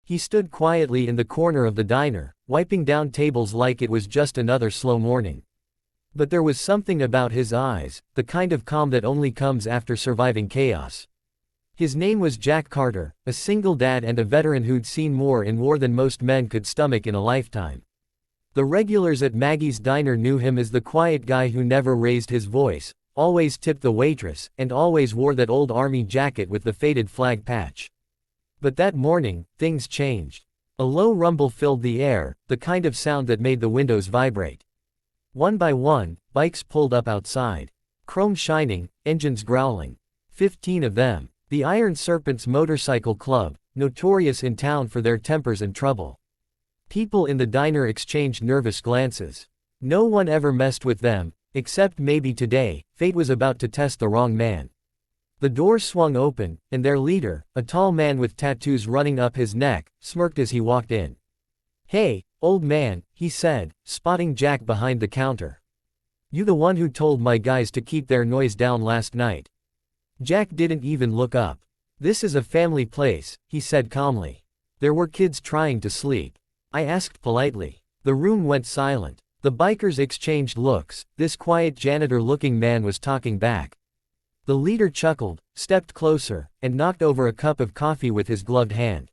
He stood quietly in the corner of the diner, wiping down tables like it was just another slow morning. But there was something about his eyes, the kind of calm that only comes after surviving chaos. His name was Jack Carter, a single dad and a veteran who'd seen more in war than most men could stomach in a lifetime. The regulars at Maggie's diner knew him as the quiet guy who never raised his voice, always tipped the waitress, and always wore that old army jacket with the faded flag patch. But that morning, things changed. A low rumble filled the air, the kind of sound that made the windows vibrate. One by one, bikes pulled up outside. Chrome shining, engines growling. 15 of them. The Iron Serpent's motorcycle club, notorious in town for their tempers and trouble. People in the diner exchanged nervous glances. No one ever messed with them, except maybe today, fate was about to test the wrong man. The door swung open, and their leader, a tall man with tattoos running up his neck, smirked as he walked in. "Hey, old man," he said, spotting Jack behind the counter. "You the one who told my guys to keep their noise down last night?" Jack didn't even look up. "This is a family place," he said calmly. "There were kids trying to sleep." I asked politely. The room went silent. The bikers exchanged looks. This quiet janitor-looking man was talking back. The leader chuckled, stepped closer, and knocked over a cup of coffee with his gloved hand.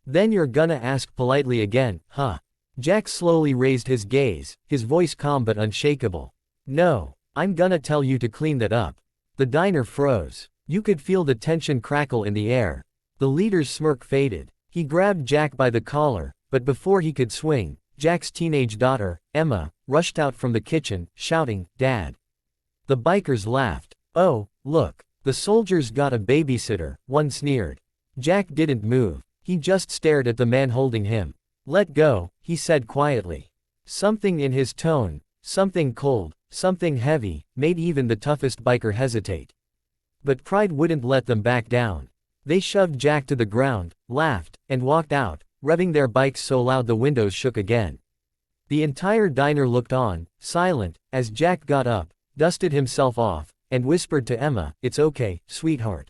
"Then you're gonna ask politely again, huh?" Jack slowly raised his gaze, his voice calm but unshakable. "No, I'm gonna tell you to clean that up." The diner froze. You could feel the tension crackle in the air. The leader's smirk faded. He grabbed Jack by the collar, but before he could swing, Jack's teenage daughter, Emma, rushed out from the kitchen, shouting, "Dad!" The bikers laughed. "Oh, look, the soldiers got a babysitter," one sneered. Jack didn't move. He just stared at the man holding him. "Let go," he said quietly. Something in his tone, something cold, something heavy, made even the toughest biker hesitate. But pride wouldn't let them back down. They shoved Jack to the ground, laughed, and walked out, revving their bikes so loud the windows shook again. The entire diner looked on, silent, as Jack got up, dusted himself off, and whispered to Emma, "It's okay, sweetheart.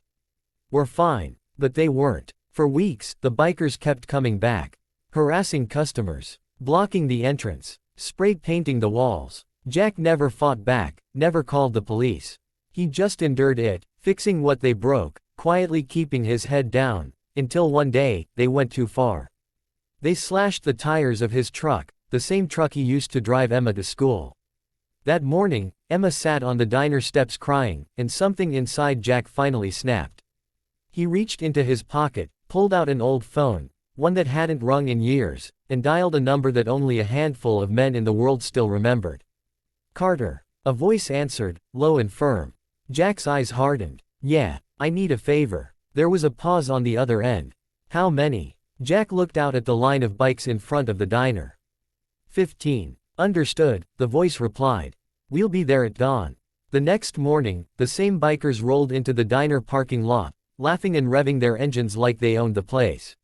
We're fine." But they weren't. For weeks, the bikers kept coming back. Harassing customers. Blocking the entrance. Spray painting the walls. Jack never fought back, never called the police. He just endured it, fixing what they broke, quietly keeping his head down, until one day, they went too far. They slashed the tires of his truck, the same truck he used to drive Emma to school. That morning, Emma sat on the diner steps crying, and something inside Jack finally snapped. He reached into his pocket, pulled out an old phone, one that hadn't rung in years, and dialed a number that only a handful of men in the world still remembered. "Carter." A voice answered, low and firm. Jack's eyes hardened. "Yeah, I need a favor." There was a pause on the other end. "How many?" Jack looked out at the line of bikes in front of the diner. 15. "Understood," the voice replied. "We'll be there at dawn." The next morning, the same bikers rolled into the diner parking lot, laughing and revving their engines like they owned the place.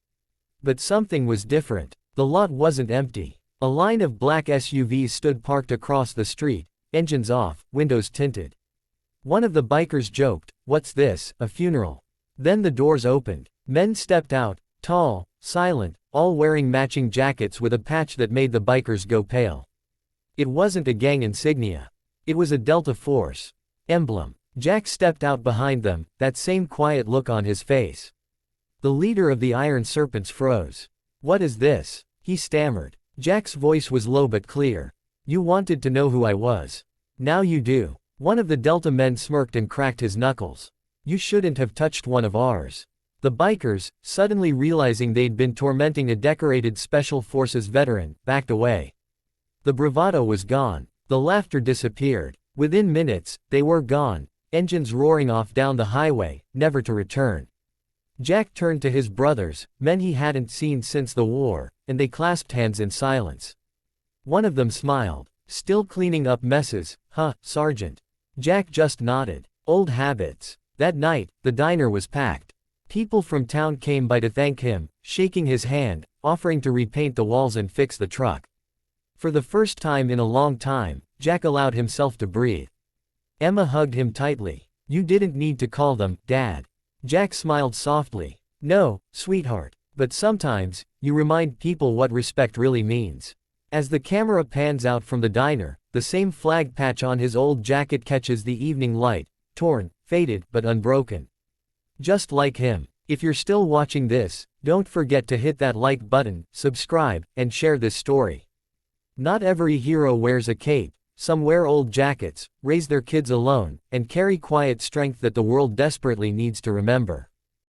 But something was different. The lot wasn't empty. A line of black SUVs stood parked across the street, engines off, windows tinted. One of the bikers joked, "What's this, a funeral?" Then the doors opened. Men stepped out, tall, silent, all wearing matching jackets with a patch that made the bikers go pale. It wasn't a gang insignia. It was a Delta Force emblem. Jack stepped out behind them, that same quiet look on his face. The leader of the Iron Serpents froze. "What is this?" he stammered. Jack's voice was low but clear. "You wanted to know who I was. Now you do." One of the Delta men smirked and cracked his knuckles. "You shouldn't have touched one of ours." The bikers, suddenly realizing they'd been tormenting a decorated Special Forces veteran, backed away. The bravado was gone. The laughter disappeared. Within minutes, they were gone, engines roaring off down the highway, never to return. Jack turned to his brothers, men he hadn't seen since the war, and they clasped hands in silence. One of them smiled. "Still cleaning up messes, huh, Sergeant?" Jack just nodded. Old habits. That night, the diner was packed. People from town came by to thank him, shaking his hand, offering to repaint the walls and fix the truck. For the first time in a long time, Jack allowed himself to breathe. Emma hugged him tightly. "You didn't need to call them, Dad." Jack smiled softly. "No, sweetheart. But sometimes, you remind people what respect really means. As the camera pans out from the diner, the same flag patch on his old jacket catches the evening light, torn, faded, but unbroken. Just like him. If you're still watching this, don't forget to hit that like button, subscribe, and share this story. Not every hero wears a cape. Some wear old jackets, raise their kids alone, and carry quiet strength that the world desperately needs to remember.